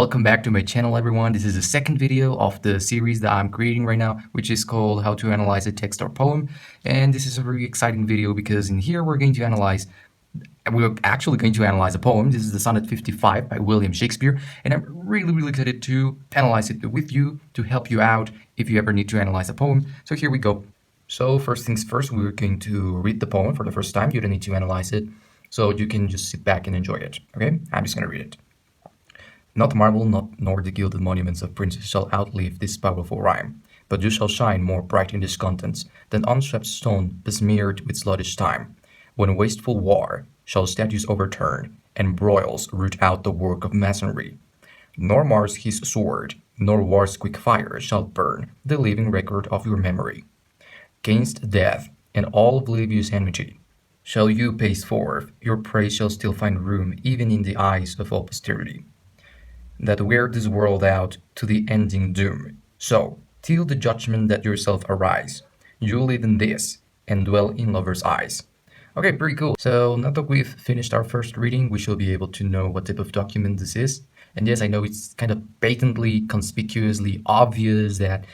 Welcome back to my channel, everyone. This is the second video of the series that I'm creating right now, which is called How to Analyze a Text or Poem. And this is a very exciting video because in here we're actually going to analyze a poem. This is the Sonnet 55 by William Shakespeare, and I'm really excited to analyze it with you to help you out if you ever need to analyze a poem. So here we go. So first things first, we're going to read the poem for the first time. You don't need to analyze it, so you can just sit back and enjoy it. Okay, I'm just going to read it. Not marble, nor the gilded monuments of princes shall outlive this powerful rhyme, but you shall shine more bright in its contents than unswept stone besmeared with sluggish time. When wasteful war shall statues overturn, and broils root out the work of masonry. Nor Mars his sword, nor war's quick fire shall burn the living record of your memory. Gainst death and all oblivious enmity shall you pace forth, your praise shall still find room even in the eyes of all posterity that wear this world out to the ending doom. So, till the judgment that yourself arise, you live in this, and dwell in lovers' eyes. Okay, pretty cool. So, now that we've finished our first reading, we should be able to know what type of document this is. And yes, I know it's kind of patently, conspicuously obvious that,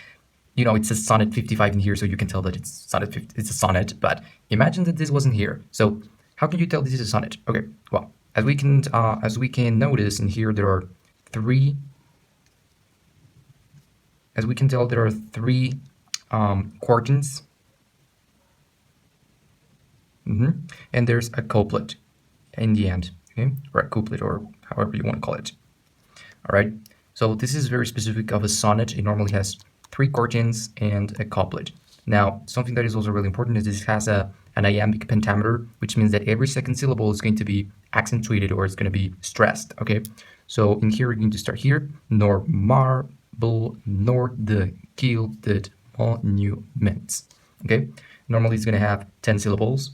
it says Sonnet 55 in here, so you can tell that it's a sonnet, but imagine that this wasn't here. So, how can you tell this is a sonnet? Okay, well, as we can notice in here, there are three quartans, and there's a couplet in the end, okay, or a couplet, or however you want to call it. All right, so this is very specific of a sonnet. It normally has three quartans and a couplet. Now, something that is also really important is this has an iambic pentameter, which means that every second syllable is going to be accentuated or it's going to be stressed, okay? So in here, we're going to start here, nor marble, nor the gilded monuments, okay? Normally, it's going to have 10 syllables.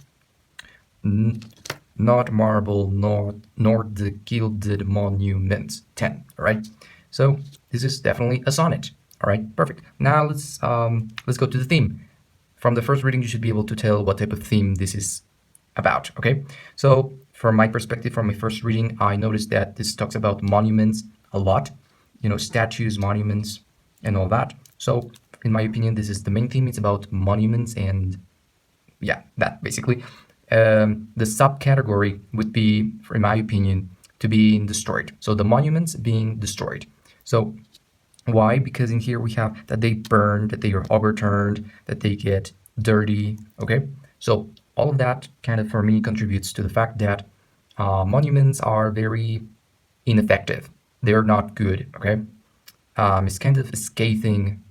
Not marble, nor the gilded monuments, 10, all right? So this is definitely a sonnet, all right? Perfect. Now let's go to the theme. From the first reading, you should be able to tell what type of theme this is about, okay? So from my perspective, from my first reading, I noticed that this talks about monuments a lot, statues, monuments, and all that. So in my opinion, this is the main theme. It's about monuments and, yeah, that basically. The subcategory would be, in my opinion, to be destroyed. So the monuments being destroyed. So why? Because in here we have that they burn, that they are overturned, that they get dirty, okay? So all of that kind of, for me, contributes to the fact that monuments are very ineffective. They're not good, okay? It's kind of scathing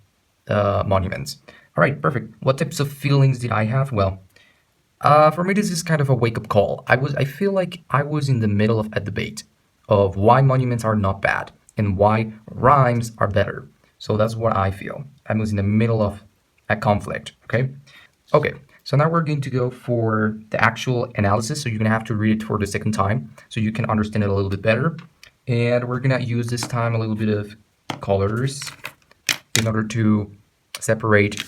monuments. All right, perfect. What types of feelings did I have? Well, for me, this is kind of a wake-up call. I feel like I was in the middle of a debate of why monuments are not bad and why rhymes are better. So that's what I feel. I was in the middle of a conflict, okay? Okay, so now we're going to go for the actual analysis. So you're gonna have to read it for the second time so you can understand it a little bit better. And we're gonna use this time a little bit of colors in order to separate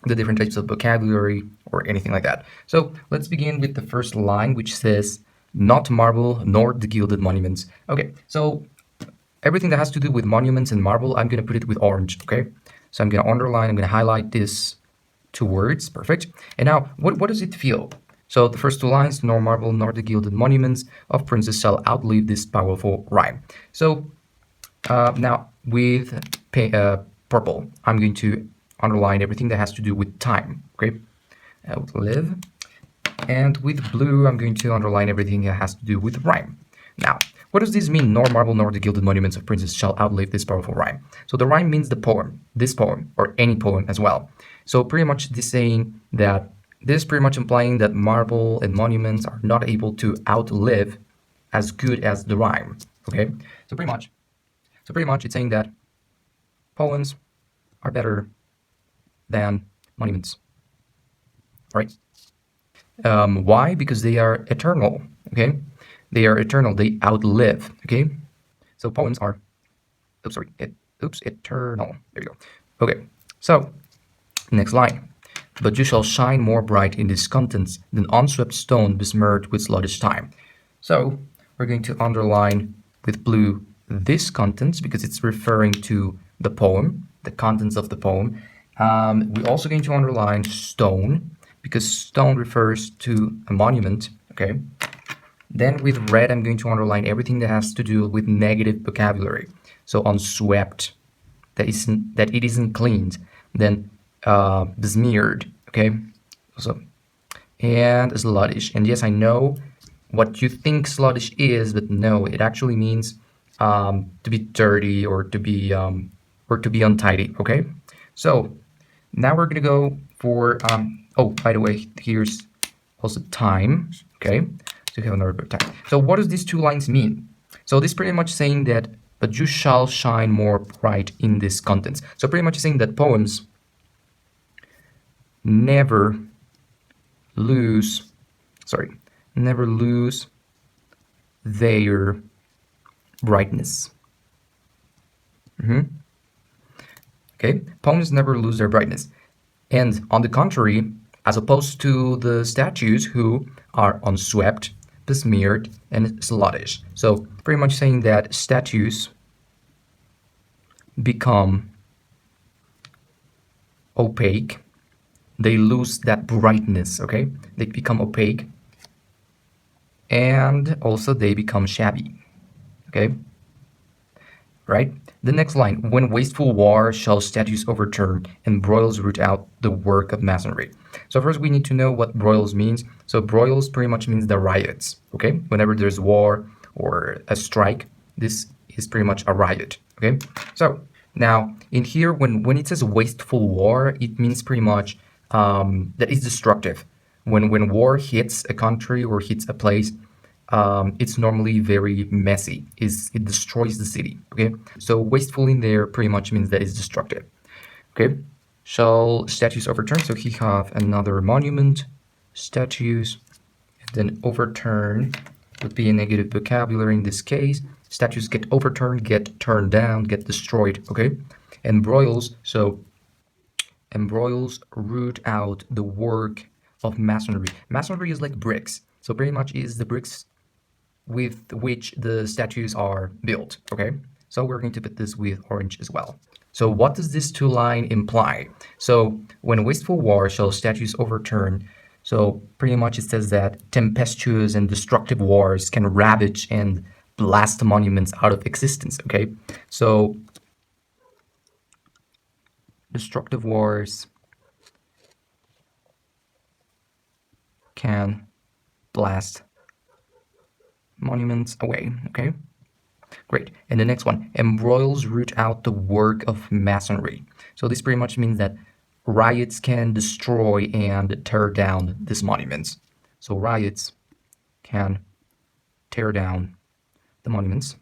the different types of vocabulary or anything like that. So let's begin with the first line, which says, not marble nor the gilded monuments. Okay, so everything that has to do with monuments and marble, I'm going to put it with orange, okay? So I'm going to underline, I'm going to highlight these two words, perfect. And now, what does it feel? So the first two lines, nor marble nor the gilded monuments of princes shall outlive this powerful rhyme. So now with purple, I'm going to underline everything that has to do with time, okay? Outlive. And with blue, I'm going to underline everything that has to do with rhyme. Now, what does this mean? Nor marble nor the gilded monuments of princes shall outlive this powerful rhyme. So the rhyme means the poem, this poem, or any poem as well. So pretty much this saying that, this is pretty much implying that marble and monuments are not able to outlive as good as the rhyme, okay? So pretty much it's saying that poems are better than monuments, all right? Why? Because they are eternal, okay? They are eternal, they outlive, okay? So poems are, eternal. There you go. Okay, so next line. But you shall shine more bright in its contents than unswept stone besmirred with sluggish time. So we're going to underline with blue this contents because it's referring to the poem, the contents of the poem. We're also going to underline stone because stone refers to a monument, okay? Then with red, I'm going to underline everything that has to do with negative vocabulary. So unswept, that it isn't cleaned. Then besmeared, okay? So, and sluttish. And yes, I know what you think sluttish is, but no, it actually means to be dirty or to be untidy, okay? So now we're gonna go for oh, by the way, here's also time, okay? So we have another bit of time. So what does these two lines mean? So this pretty much saying that, but you shall shine more bright in this contents. So pretty much saying that poems never lose, never lose their brightness. Okay, poems never lose their brightness. And on the contrary, as opposed to the statues who are unswept, besmeared, and sluttish. So pretty much saying that statues become opaque. They lose that brightness, okay? They become opaque. And also they become shabby, okay? Right? The next line, when wasteful war shall statues overturn and broils root out the work of masonry. So first we need to know what broils means. So broils pretty much means the riots, okay? Whenever there's war or a strike, this is pretty much a riot, okay? So now in here, when it says wasteful war, it means pretty much that it's destructive. When war hits a country or hits a place, it's normally very messy. It destroys the city, okay? So wasteful in there pretty much means that it's destructive, okay? Shall statues overturn? So he have another monument, statues, and then overturn would be a negative vocabulary in this case. Statues get overturned, get turned down, get destroyed, okay? And broils, so embroils root out the work of masonry. Masonry is like bricks. So pretty much is the bricks with which the statues are built, okay? So we're going to put this with orange as well. So what does this two line imply? So when wasteful war shall statues overturn, so pretty much it says that tempestuous and destructive wars can ravage and blast monuments out of existence, okay? So destructive wars can blast monuments away, okay? Great. And the next one, embroils root out the work of masonry. So this pretty much means that riots can destroy and tear down these monuments. So riots can tear down the monuments.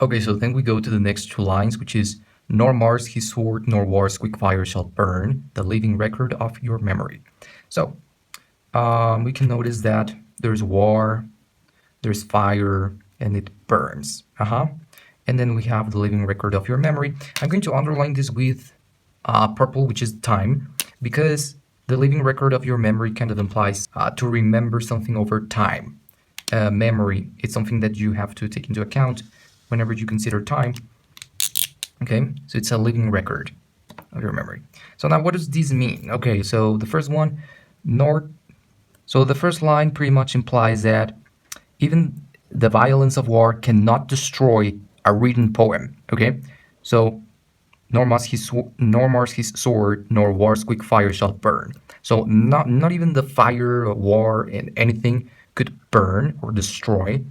Okay, so then we go to the next two lines, which is, nor mars his sword, nor war's quick fire shall burn the living record of your memory. So we can notice that there's war, there's fire, and it burns. And then we have the living record of your memory. I'm going to underline this with purple, which is time, because the living record of your memory kind of implies to remember something over time. Memory, it's something that you have to take into account whenever you consider time. Okay, so it's a living record of your memory. So now what does this mean? Okay, so the first one, so the first line pretty much implies that even the violence of war cannot destroy a written poem, okay? So nor mars his sword, nor war's quick fire shall burn. So not even the fire, war, and anything could burn or destroy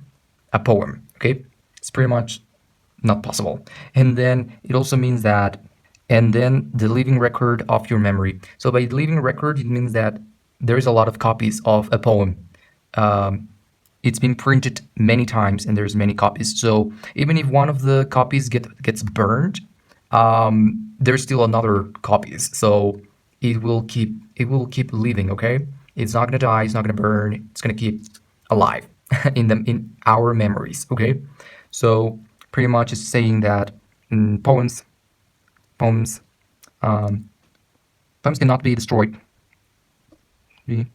a poem, okay? It's pretty much not possible. And then it also means that, and then the living record of your memory. So by living record, it means that there is a lot of copies of a poem. It's been printed many times and there's many copies. So even if one of the copies gets burned, there's still another copies. So it will keep living, okay? It's not gonna die, it's not gonna burn, it's gonna keep alive in our memories, okay? So pretty much it's saying that poems cannot be destroyed. Okay,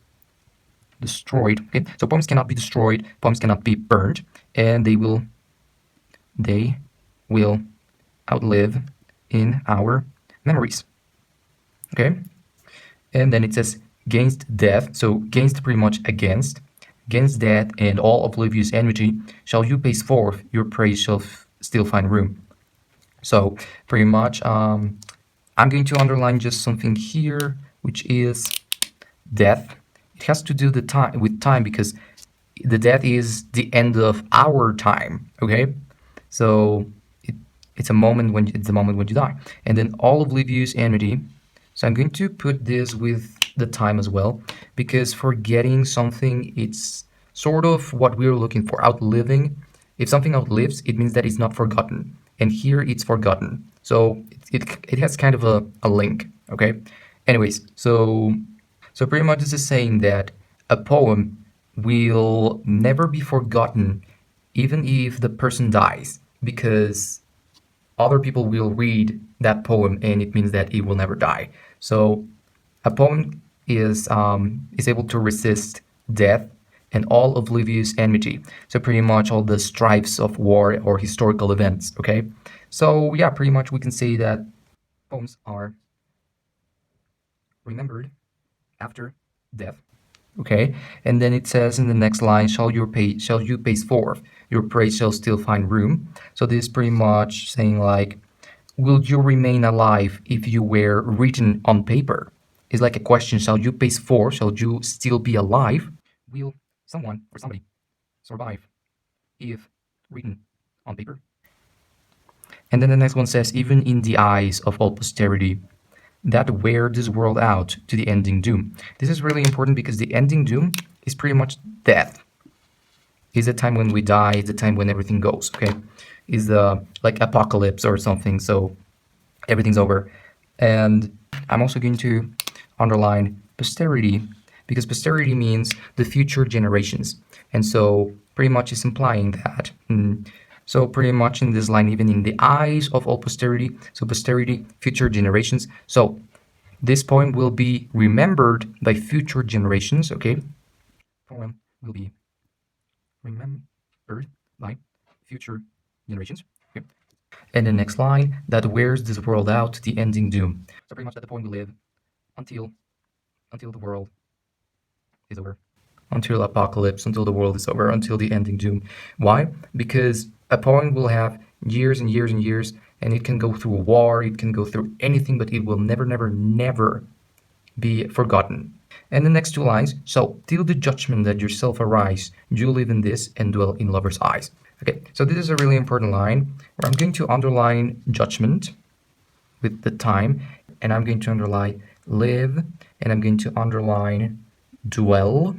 so poems cannot be destroyed, poems cannot be burned, and they will they will outlive in our memories. Okay? And then it says against death. So against pretty much against death and all oblivious enmity shall you pace forth, your praise shall still find room. So pretty much I'm going to underline just something here, which is death. It has to do with time because the death is the end of our time. Okay, so it's the moment when you die, and then all oblivious enmity. So I'm going to put this with the time as well, because forgetting something, it's sort of what we're looking for. Outliving. If something outlives, it means that it's not forgotten, and here it's forgotten. So it has kind of a link. Okay. Anyways, so pretty much this is saying that a poem will never be forgotten even if the person dies, because other people will read that poem and it means that it will never die. So a poem is able to resist death and all oblivious enmity. So pretty much all the strifes of war or historical events. Okay. So yeah, pretty much we can say that poems are remembered after death. Okay, and then it says in the next line, shall you pace forth, your praise shall still find room. So this is pretty much saying like, will you remain alive if you were written on paper? It's like a question, shall you pace forth, shall you still be alive? Will someone or somebody survive if written on paper? And then the next one says, even in the eyes of all posterity, that wear this world out to the ending doom. This is really important because the ending doom is pretty much death. Is the time when we die, is the time when everything goes, okay? Is the like apocalypse or something, so everything's over. And I'm also going to underline posterity because posterity means the future generations. And so pretty much it's implying that. So pretty much in this line, even in the eyes of all posterity, so posterity, future generations. So this poem will be remembered by future generations, okay? Poem will be remembered by future generations. Okay. And the next line, that wears this world out to the ending doom. So pretty much that the poem will live until the world is over. Until apocalypse, until the world is over, until the ending doom. Why? Because a poem will have years and years and years, and it can go through a war, it can go through anything, but it will never, never, never be forgotten. And the next two lines, so till the judgment that yourself arise, you live in this and dwell in lovers' eyes. Okay, so this is a really important line where I'm going to underline judgment with the time, and I'm going to underline live, and I'm going to underline dwell.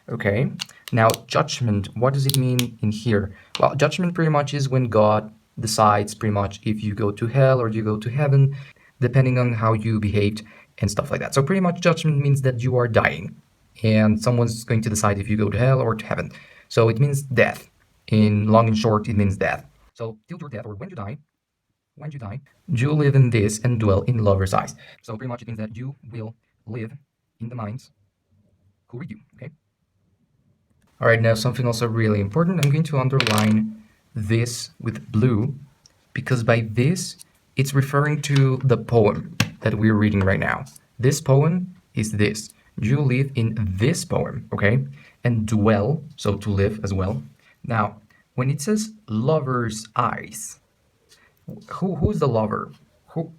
Okay, now judgment, what does it mean in here? Well, judgment pretty much is when God decides pretty much if you go to hell or you go to heaven, depending on how you behaved and stuff like that. So pretty much judgment means that you are dying and someone's going to decide if you go to hell or to heaven. So it means death. In long and short, it means death. So till your death or when you die, you live in this and dwell in lovers' eyes. So pretty much it means that you will live in the minds who read you, okay? All right, now something also really important. I'm going to underline this with blue because by this, it's referring to the poem that we're reading right now. This poem is this. You live in this poem, okay? And dwell, so to live as well. Now, when it says lover's eyes, who's the lover? Who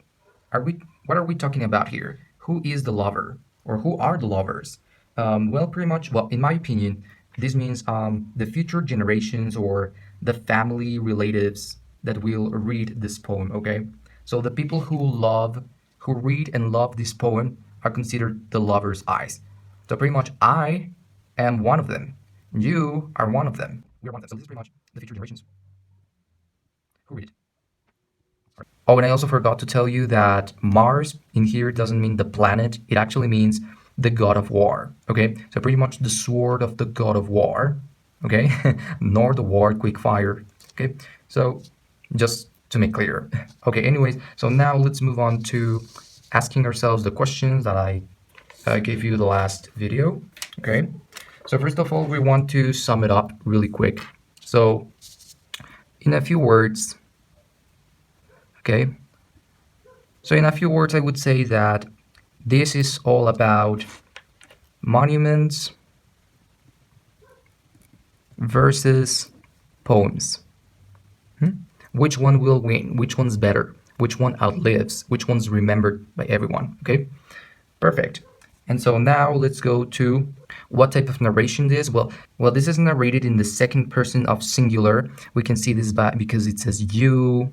are we? What are we talking about here? Who is the lover, or who are the lovers? Well, pretty much. Well, in my opinion, this means the future generations or the family relatives that will read this poem. Okay, so the people who read and love this poem are considered the lover's eyes. So pretty much, I am one of them. You are one of them. We're one of them. So this is pretty much the future generations who read it. Oh, and I also forgot to tell you that Mars in here doesn't mean the planet. It actually means the god of war. Okay, so pretty much the sword of the god of war. Okay, nor the war, quick fire. Okay, so just to make clear. Okay, anyways, so now let's move on to asking ourselves the questions that I gave you the last video. Okay, so first of all, we want to sum it up really quick. So in a few words, okay, so in a few words, I would say that this is all about monuments versus poems. Which one will win? Which one's better? Which one outlives? Which one's remembered by everyone? Okay, perfect. And so now let's go to what type of narration this is. Well, this is narrated in the second person of singular. We can see this by because it says you.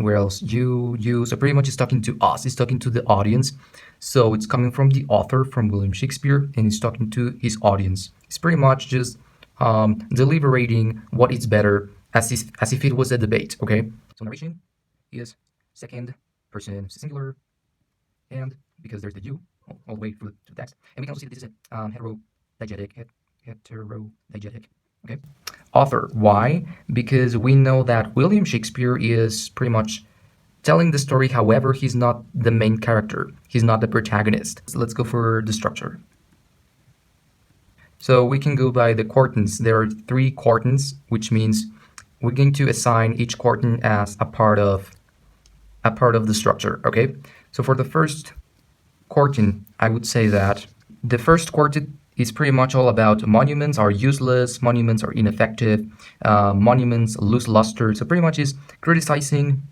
Where else? You. So pretty much it's talking to us. It's talking to the audience. So it's coming from the author, from William Shakespeare, and he's talking to his audience. It's pretty much just deliberating what is better as if it was a debate. Okay. So narration is second person singular, and because there's the you all the way through to the text, and we can also see that this is a heterodiegetic. Okay. Author. Why? Because we know that William Shakespeare is pretty much telling the story. However, he's not the main character. He's not the protagonist. So let's go for the structure. So we can go by the quartans. There are 3 quartans, which means we're going to assign each quartan as a part of the structure. Okay. So for the first quartan, I would say that the first quartet is pretty much all about monuments are useless, monuments are ineffective, monuments lose luster. So pretty much is criticizing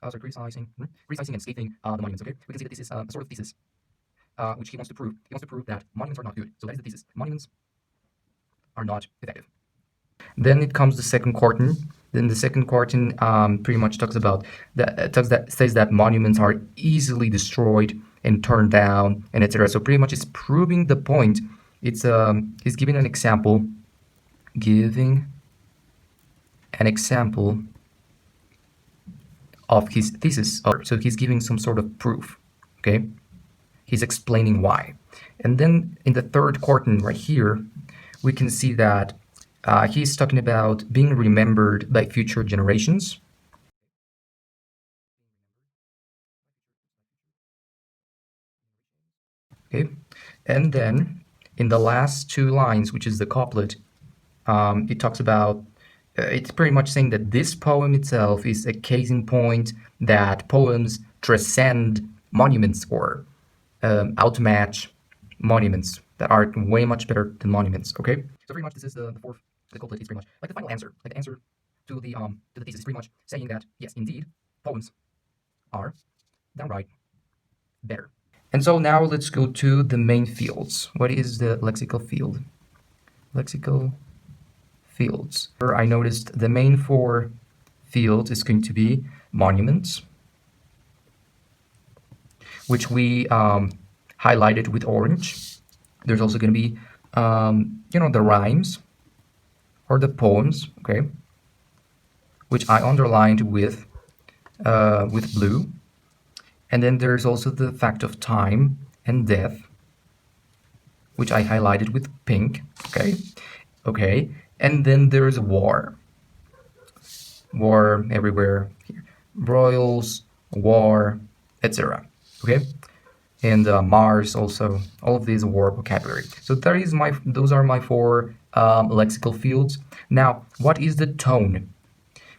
and scathing the monuments. Okay, we can see that this is a sort of thesis, which he wants to prove. He wants to prove that monuments are not good. So that is the thesis. Monuments are not effective. Then it comes the second quartan. Then the second quartan pretty much talks about says that monuments are easily destroyed and turned down and etc. So pretty much it's proving the point. It's he's giving an example, of his thesis. So he's giving some sort of proof. Okay, he's explaining why. And then in the third quartan right here, we can see that he's talking about being remembered by future generations. Okay, and then in the last 2 lines, which is the couplet, it talks about it's pretty much saying that this poem itself is a case in point that poems transcend monuments or outmatch monuments that are way much better than monuments. Okay, so pretty much this is the fourth. The couplet is pretty much like the final answer, like the answer to the thesis, is pretty much saying that yes, indeed, poems are downright better. And so now let's go to the main fields. What is the lexical field? Lexical fields. I noticed the main 4 fields is going to be monuments, which we highlighted with orange. There's also going to be, the rhymes or the poems, okay, which I underlined with blue. And then there's also the fact of time and death, which I highlighted with pink. Okay. And then there's war everywhere here, broils, war, etc. Okay, and Mars also. All of these war vocabulary. So those are my 4 lexical fields. Now, what is the tone?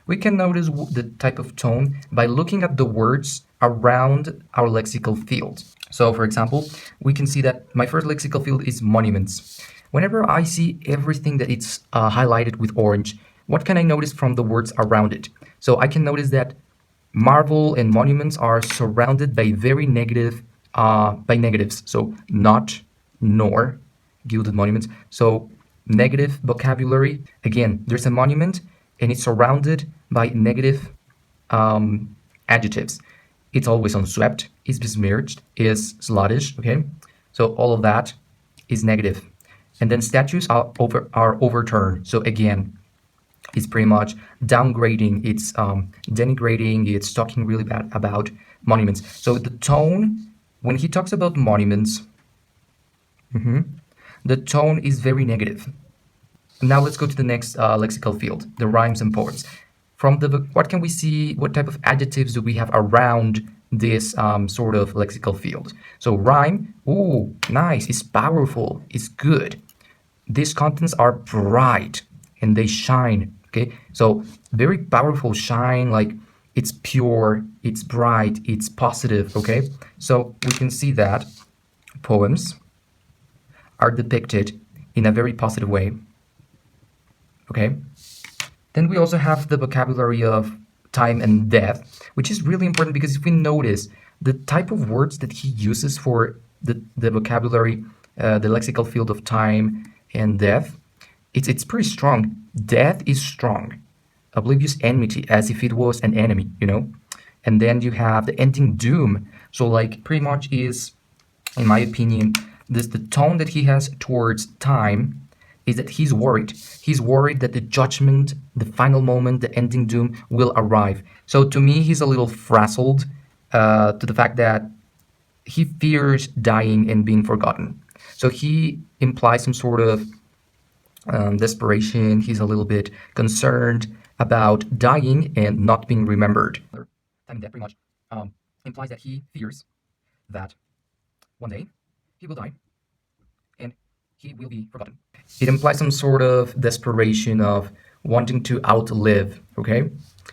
We can notice the type of tone by looking at the words around our lexical field. So, for example, we can see that my first lexical field is monuments. Whenever I see everything that it's highlighted with orange, what can I notice from the words around it? So I can notice that marble and monuments are surrounded by very negative, by negatives. So not, nor, gilded monuments. So negative vocabulary. Again, there's a monument and it's surrounded by negative adjectives. It's always unswept, is besmirched, is sluttish, okay? So all of that is negative. And then statues are overturned. So again, it's pretty much downgrading, it's denigrating, it's talking really bad about monuments. So the tone, when he talks about monuments, the tone is very negative. Now let's go to the next lexical field, the rhymes and poems. From what can we see, what type of adjectives do we have around this sort of lexical field? So rhyme, ooh, nice, it's powerful, it's good. These contents are bright and they shine, Okay, so very powerful shine, like it's pure, it's bright, it's positive. Okay, so we can see that poems are depicted in a very positive way. Okay, then we also have the vocabulary of time and death, which is really important because if we notice the type of words that he uses for the vocabulary, the lexical field of time and death, it's pretty strong. Death is strong. Oblivious enmity, as if it was an enemy, you know? And then you have the ending doom. So, like, pretty much is, in my opinion, this the tone that he has towards time is that he's worried. He's worried that the judgment, the final moment, the ending doom will arrive. So to me, he's a little frazzled to the fact that he fears dying and being forgotten. So he implies some sort of desperation. He's a little bit concerned about dying and not being remembered. Time that pretty much implies that he fears that one day he will die and he will be forgotten. It implies some sort of desperation of wanting to outlive, okay?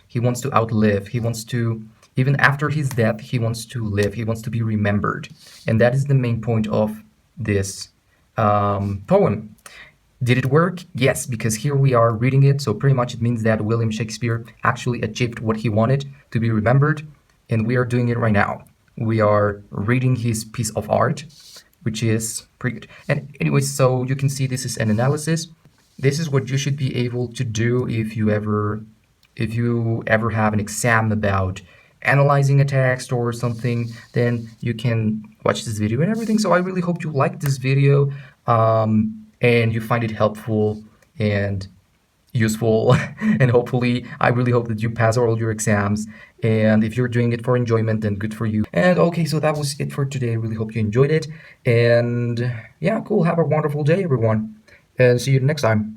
He wants to outlive. He wants to, even after his death, he wants to live. He wants to be remembered. And that is the main point of this poem. Did it work? Yes, because here we are reading it. So pretty much it means that William Shakespeare actually achieved what he wanted, to be remembered. And we are doing it right now. We are reading his piece of art, which is pretty good. And anyway, so you can see this is an analysis. This is what you should be able to do if you ever have an exam about analyzing a text or something, then you can watch this video and everything. So I really hope you like this video and you find it helpful and useful. And hopefully, I really hope that you pass all your exams. And if you're doing it for enjoyment, then good for you. And okay, so that was it for today. I really hope you enjoyed it. And yeah, cool. Have a wonderful day, everyone. And see you next time.